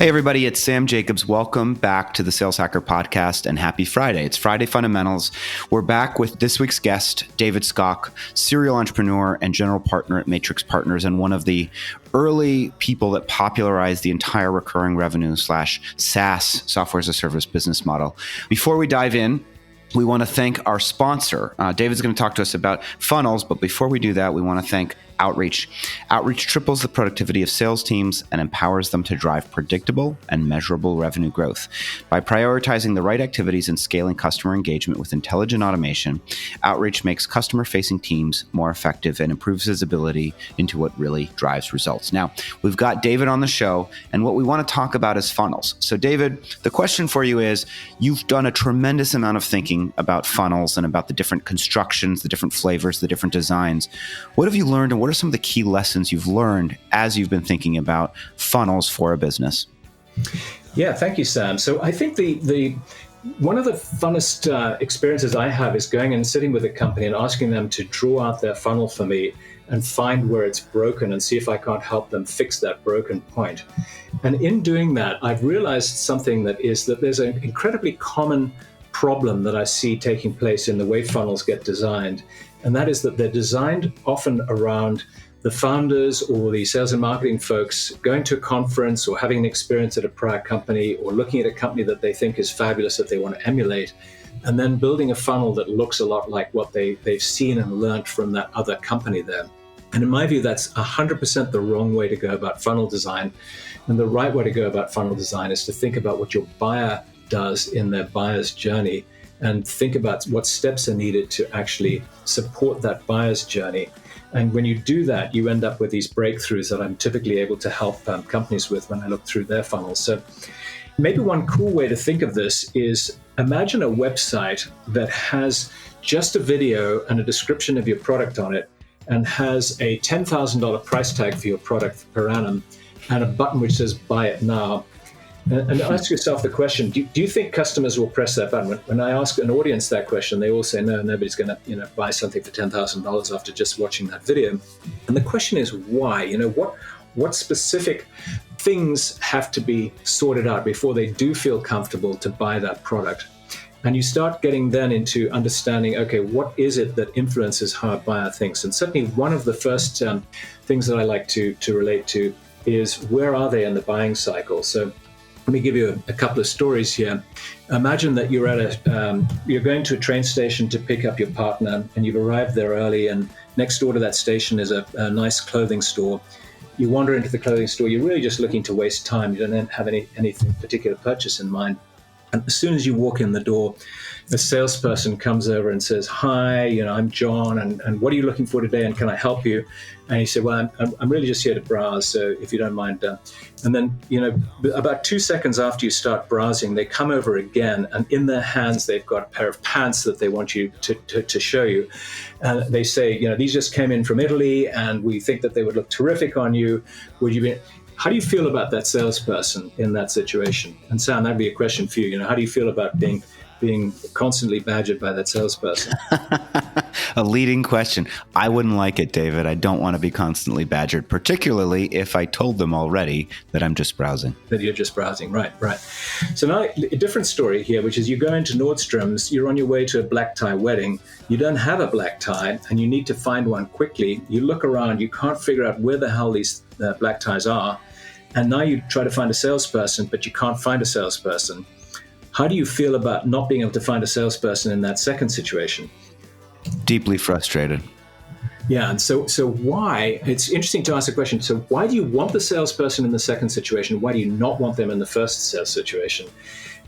Hey everybody, it's Sam Jacobs. Welcome back to the Sales Hacker Podcast and happy Friday. It's Friday Fundamentals. We're back with this week's guest, David Skok, serial entrepreneur and general partner at Matrix Partners and one of the early people that popularized the entire recurring revenue / SaaS, software as a service business model. Before we dive in, we want to thank our sponsor. David's going to talk to us about funnels, but before we do that, we want to thank Outreach. Outreach triples the productivity of sales teams and empowers them to drive predictable and measurable revenue growth. By prioritizing the right activities and scaling customer engagement with intelligent automation, Outreach makes customer-facing teams more effective and improves visibility into what really drives results. Now, we've got David on the show, and what we want to talk about is funnels. So, David, the question for you is, you've done a tremendous amount of thinking about funnels and about the different constructions, the different flavors, the different designs. What have you learned, and what are some of the key lessons you've learned as you've been thinking about funnels for a business? Yeah, thank you, Sam. So I think the one of the funnest experiences I have is going and sitting with a company and asking them to draw out their funnel for me and find where it's broken and see if I can't help them fix that broken point. And in doing that, I've realized something that there's an incredibly common problem that I see taking place in the way funnels get designed. And that is that they're designed often around the founders or the sales and marketing folks going to a conference or having an experience at a prior company or looking at a company that they think is fabulous that they want to emulate, and then building a funnel that looks a lot like what they've seen and learned from that other company there. And in my view, that's 100% the wrong way to go about funnel design. And the right way to go about funnel design is to think about what your buyer does in their buyer's journey and think about what steps are needed to actually support that buyer's journey. And when you do that, you end up with these breakthroughs that I'm typically able to help companies with when I look through their funnels. So maybe one cool way to think of this is imagine a website that has just a video and a description of your product on it and has a $10,000 price tag for your product per annum and a button which says buy it now. And ask yourself the question, do you think customers will press that button? When I ask an audience that question, they all say, no, nobody's going to buy something for $10,000 after just watching that video. And the question is why? What specific things have to be sorted out before they do feel comfortable to buy that product? And you start getting then into understanding, okay, what is it that influences how a buyer thinks? And certainly one of the first things that I like to relate to is where are they in the buying cycle? So let me give you a couple of stories here. Imagine that you're you're going to a train station to pick up your partner, and you've arrived there early, and next door to that station is a nice clothing store. You wander into the clothing store. You're really just looking to waste time. You don't have any particular purchase in mind. And as soon as you walk in the door, the salesperson comes over and says, hi, I'm John, and what are you looking for today, and can I help you? And you say, well, I'm really just here to browse, so if you don't mind. And then, about 2 seconds after you start browsing, they come over again, and in their hands, they've got a pair of pants that they want you to show you. And they say, these just came in from Italy, and we think that they would look terrific on you. Would you be... How do you feel about that salesperson in that situation? And Sam, that'd be a question for you. How do you feel about being constantly badgered by that salesperson? A leading question. I wouldn't like it, David. I don't want to be constantly badgered, particularly if I told them already that I'm just browsing. That you're just browsing, right. So now a different story here, which is you go into Nordstrom's, you're on your way to a black tie wedding, you don't have a black tie, and you need to find one quickly. You look around, you can't figure out where the hell these black ties are, and now you try to find a salesperson, but you can't find a salesperson. How do you feel about not being able to find a salesperson in that second situation? Deeply frustrated. Yeah, and so why? It's interesting to ask the question. So why do you want the salesperson in the second situation? Why do you not want them in the first sales situation?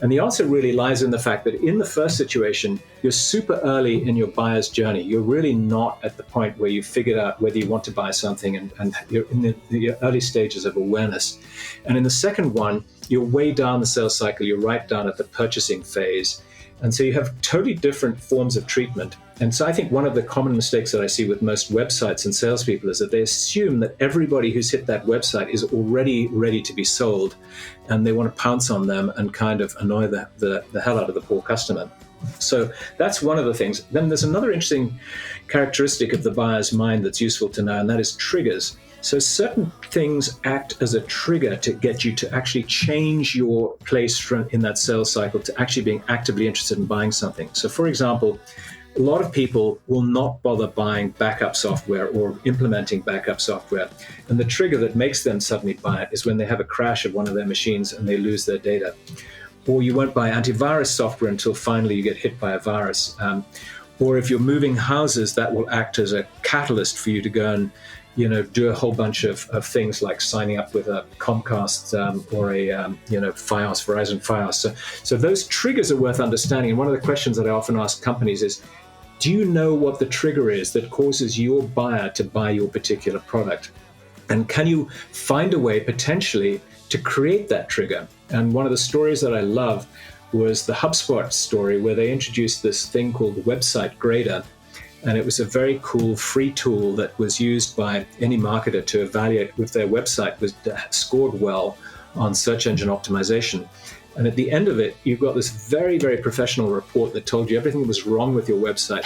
And the answer really lies in the fact that in the first situation, you're super early in your buyer's journey. You're really not at the point where you've figured out whether you want to buy something, and you're in the early stages of awareness. And in the second one, you're way down the sales cycle. You're right down at the purchasing phase. And so you have totally different forms of treatment. And so I think one of the common mistakes that I see with most websites and salespeople is that they assume that everybody who's hit that website is already ready to be sold, and they want to pounce on them and kind of annoy the hell out of the poor customer. So that's one of the things. Then there's another interesting characteristic of the buyer's mind that's useful to know, and that is triggers. So certain things act as a trigger to get you to actually change your place from in that sales cycle to actually being actively interested in buying something. So for example, a lot of people will not bother buying backup software or implementing backup software. And the trigger that makes them suddenly buy it is when they have a crash of one of their machines and they lose their data. Or you won't buy antivirus software until finally you get hit by a virus. Or if you're moving houses, that will act as a catalyst for you to go and do a whole bunch of things like signing up with a Comcast or a Fios, Verizon Fios. So those triggers are worth understanding. And one of the questions that I often ask companies is, do you know what the trigger is that causes your buyer to buy your particular product? And can you find a way potentially to create that trigger? And one of the stories that I love was the HubSpot story, where they introduced this thing called the Website Grader. And it was a very cool free tool that was used by any marketer to evaluate if their website was scored well on search engine optimization. And at the end of it, you've got this very, very professional report that told you everything that was wrong with your website.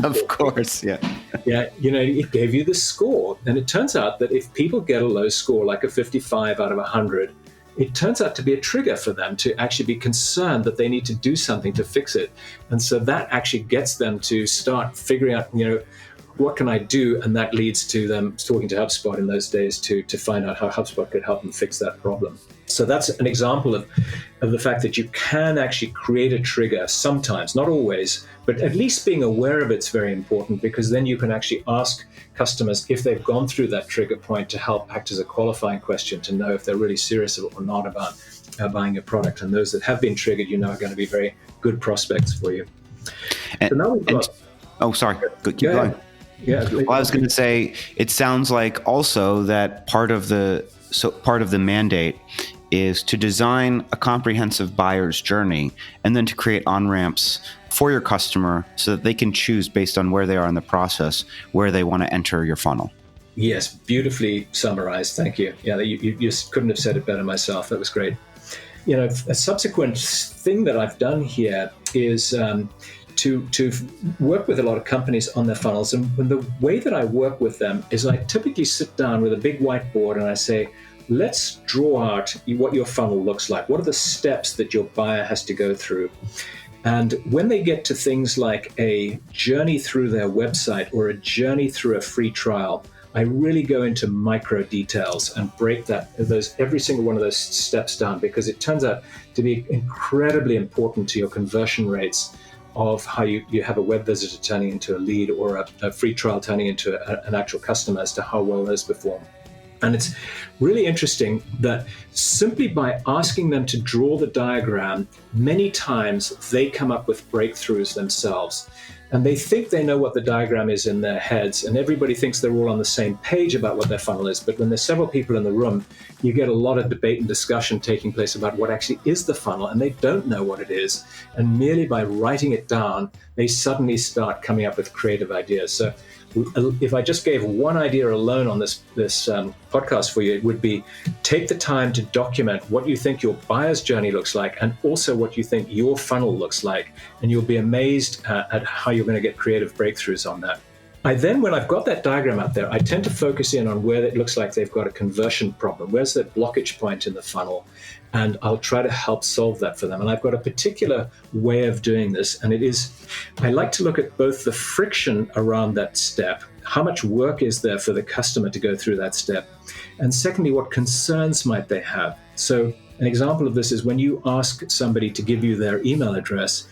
Of course, yeah. Yeah, it gave you the score. And it turns out that if people get a low score, like a 55 out of 100, it turns out to be a trigger for them to actually be concerned that they need to do something to fix it. And so that actually gets them to start figuring out, what can I do? And that leads to them talking to HubSpot in those days to find out how HubSpot could help them fix that problem. So that's an example of the fact that you can actually create a trigger sometimes, not always, but at least being aware of it's very important, because then you can actually ask customers if they've gone through that trigger point to help act as a qualifying question to know if they're really serious or not about buying a product. And those that have been triggered, are going to be very good prospects for you. So now we've got... sorry. Keep going. Yeah. Well, I was going to say, it sounds like also that part of the mandate is to design a comprehensive buyer's journey and then to create on-ramps for your customer so that they can choose based on where they are in the process, where they want to enter your funnel. Yes, beautifully summarized. Thank you. Yeah, you couldn't have said it better myself. That was great. A subsequent thing that I've done here is to work with a lot of companies on their funnels. And the way that I work with them is I typically sit down with a big whiteboard and I say, let's draw out what your funnel looks like. What are the steps that your buyer has to go through? And when they get to things like a journey through their website or a journey through a free trial, I really go into micro details and break every single one of those steps down, because it turns out to be incredibly important to your conversion rates of how you have a web visitor turning into a lead or a free trial turning into an actual customer, as to how well those perform. And it's really interesting that simply by asking them to draw the diagram, many times they come up with breakthroughs themselves. And they think they know what the diagram is in their heads, and everybody thinks they're all on the same page about what their funnel is. But when there's several people in the room, you get a lot of debate and discussion taking place about what actually is the funnel, and they don't know what it is. And merely by writing it down, they suddenly start coming up with creative ideas. So if I just gave one idea alone on this podcast for you, it would be take the time to document what you think your buyer's journey looks like, and also what you think your funnel looks like. And you'll be amazed at how you're going to get creative breakthroughs on that. When I've got that diagram out there, I tend to focus in on where it looks like they've got a conversion problem. Where's that blockage point in the funnel? And I'll try to help solve that for them. And I've got a particular way of doing this. And I like to look at both the friction around that step, how much work is there for the customer to go through that step? And secondly, what concerns might they have? So an example of this is when you ask somebody to give you their email address,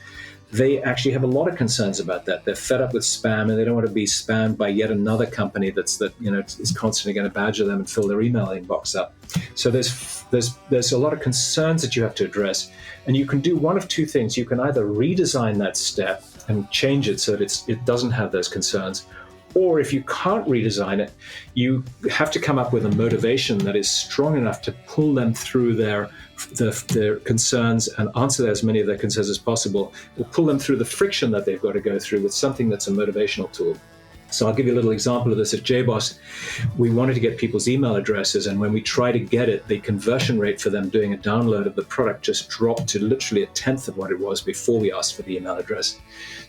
they actually have a lot of concerns about that. They're fed up with spam, and they don't want to be spammed by yet another company is constantly going to badger them and fill their email inbox up. So there's a lot of concerns that you have to address, and you can do one of two things. You can either redesign that step and change it so that it doesn't have those concerns, or if you can't redesign it, you have to come up with a motivation that is strong enough to pull them through their concerns and answer as many of their concerns as possible, or pull them through the friction that they've got to go through with something that's a motivational tool. So I'll give you a little example of this. At JBoss, we wanted to get people's email addresses, and when we try to get it, the conversion rate for them doing a download of the product just dropped to literally a tenth of what it was before we asked for the email address.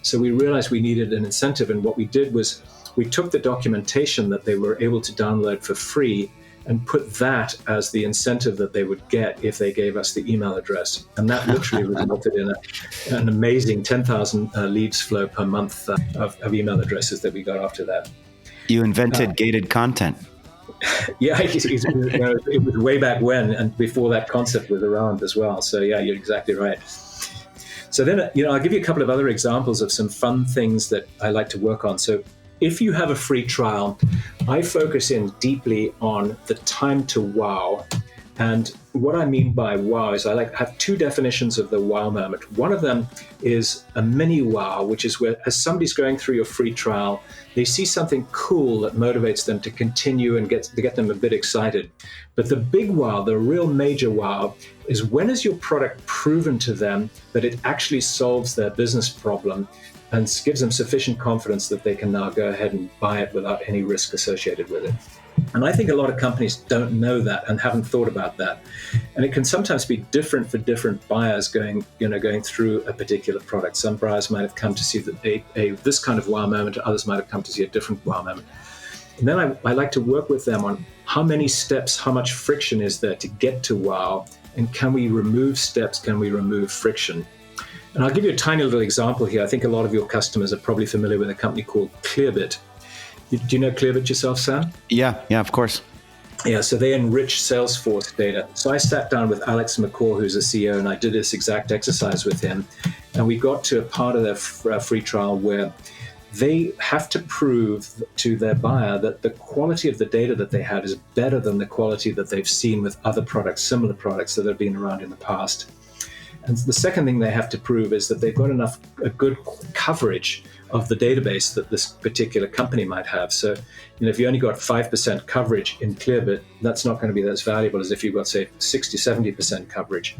So we realized we needed an incentive, and what we did was we took the documentation that they were able to download for free and put that as the incentive that they would get if they gave us the email address. And that literally resulted in an amazing 10,000 leads flow per month of email addresses that we got after that. You invented gated content. Yeah, it was way back when, and before that concept was around as well. So yeah, you're exactly right. So then, I'll give you a couple of other examples of some fun things that I like to work on. So if you have a free trial, I focus in deeply on the time to wow. And what I mean by wow is I like to have two definitions of the wow moment. One of them is a mini wow, which is where as somebody's going through your free trial, they see something cool that motivates them to continue and get them a bit excited. But the big wow, the real major wow, is when is your product proven to them that it actually solves their business problem and gives them sufficient confidence that they can now go ahead and buy it without any risk associated with it. And I think a lot of companies don't know that and haven't thought about that. And it can sometimes be different for different buyers going through a particular product. Some buyers might have come to see this kind of wow moment, others might have come to see a different wow moment. And then I like to work with them on how many steps, how much friction is there to get to wow, and can we remove steps, can we remove friction? And I'll give you a tiny little example here. I think a lot of your customers are probably familiar with a company called Clearbit. Do you know Clearbit yourself, Sam? Yeah, of course. Yeah, so they enrich Salesforce data. So I sat down with Alex McCaw, who's a CEO, and I did this exact exercise with him. And we got to a part of their free trial where they have to prove to their buyer that the quality of the data that they had is better than the quality that they've seen with other products, similar products that have been around in the past. And the second thing they have to prove is that they've got a good coverage of the database that this particular company might have. So, if you only got 5% coverage in Clearbit, that's not going to be as valuable as if you've got, say, 60, 70% coverage.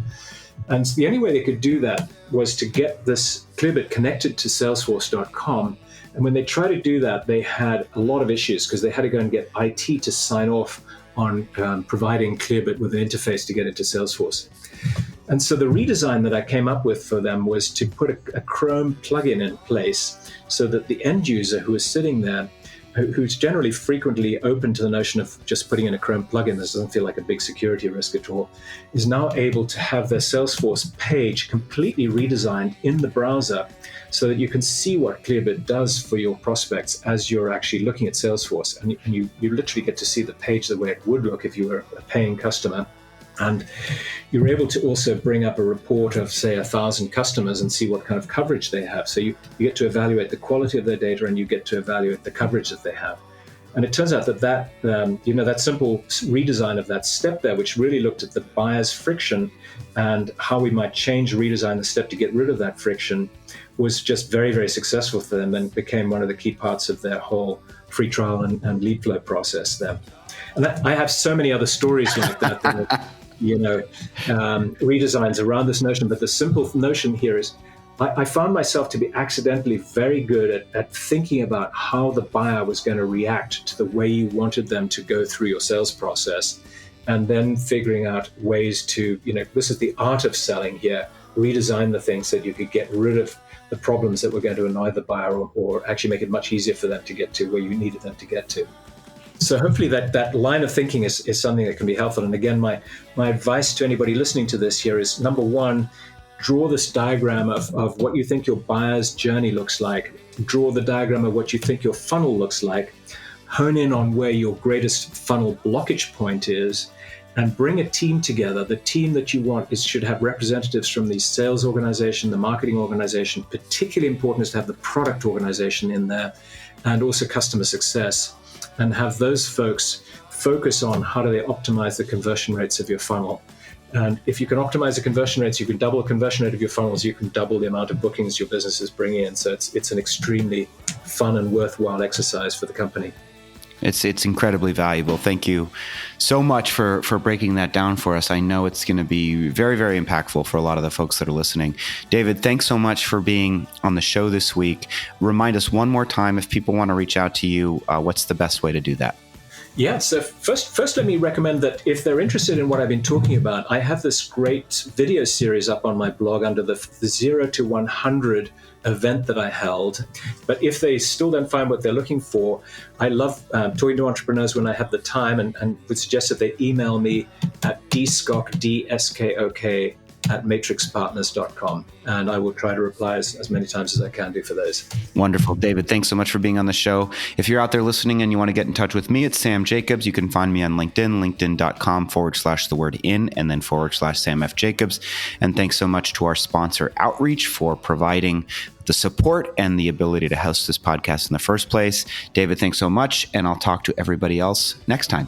And the only way they could do that was to get this Clearbit connected to Salesforce.com. And when they tried to do that, they had a lot of issues because they had to go and get IT to sign off on providing Clearbit with an interface to get into Salesforce. And so the redesign that I came up with for them was to put a Chrome plugin in place so that the end user who is sitting there, who's generally frequently open to the notion of just putting in a Chrome plugin, this doesn't feel like a big security risk at all, is now able to have their Salesforce page completely redesigned in the browser so that you can see what Clearbit does for your prospects as you're actually looking at Salesforce. And you literally get to see the page the way it would look if you were a paying customer. And you're able to also bring up a report of, say, 1,000 customers and see what kind of coverage they have. So you get to evaluate the quality of their data and you get to evaluate the coverage that they have. And it turns out that simple redesign of that step there, which really looked at the buyer's friction and how we might redesign the step to get rid of that friction, was just very, very successful for them and became one of the key parts of their whole free trial and lead flow process there. And I have so many other stories like that. Redesigns around this notion, but the simple notion here is I found myself to be accidentally very good at thinking about how the buyer was going to react to the way you wanted them to go through your sales process, and then figuring out ways to, this is the art of selling here, redesign the things so that you could get rid of the problems that were going to annoy the buyer or actually make it much easier for them to get to where you needed them to get to. So hopefully that line of thinking is something that can be helpful. And again, my advice to anybody listening to this here is, number one, draw this diagram of what you think your buyer's journey looks like. Draw the diagram of what you think your funnel looks like. Hone in on where your greatest funnel blockage point is, and bring a team together. The team that you want should have representatives from the sales organization, the marketing organization. Particularly important is to have the product organization in there, and also customer success, and have those folks focus on how do they optimize the conversion rates of your funnel. And if you can optimize the conversion rates, you can double the conversion rate of your funnels, you can double the amount of bookings your business is bringing in. So it's an extremely fun and worthwhile exercise for the company. It's incredibly valuable. Thank you so much for breaking that down for us. I know it's going to be very, very impactful for a lot of the folks that are listening. David, thanks so much for being on the show this week. Remind us one more time, if people want to reach out to you, what's the best way to do that? Yeah, so first, let me recommend that if they're interested in what I've been talking about, I have this great video series up on my blog under the 0 to 100 event that I held. But if they still don't find what they're looking for, I love talking to entrepreneurs when I have the time, and would suggest that they email me at dskok, DSKOK, at matrixpartners.com. And I will try to reply as many times as I can do for those. Wonderful. David, thanks so much for being on the show. If you're out there listening and you want to get in touch with me, it's Sam Jacobs. You can find me on LinkedIn, linkedin.com/in and then /Sam F. Jacobs. And thanks so much to our sponsor, Outreach, for providing the support and the ability to host this podcast in the first place. David, thanks so much. And I'll talk to everybody else next time.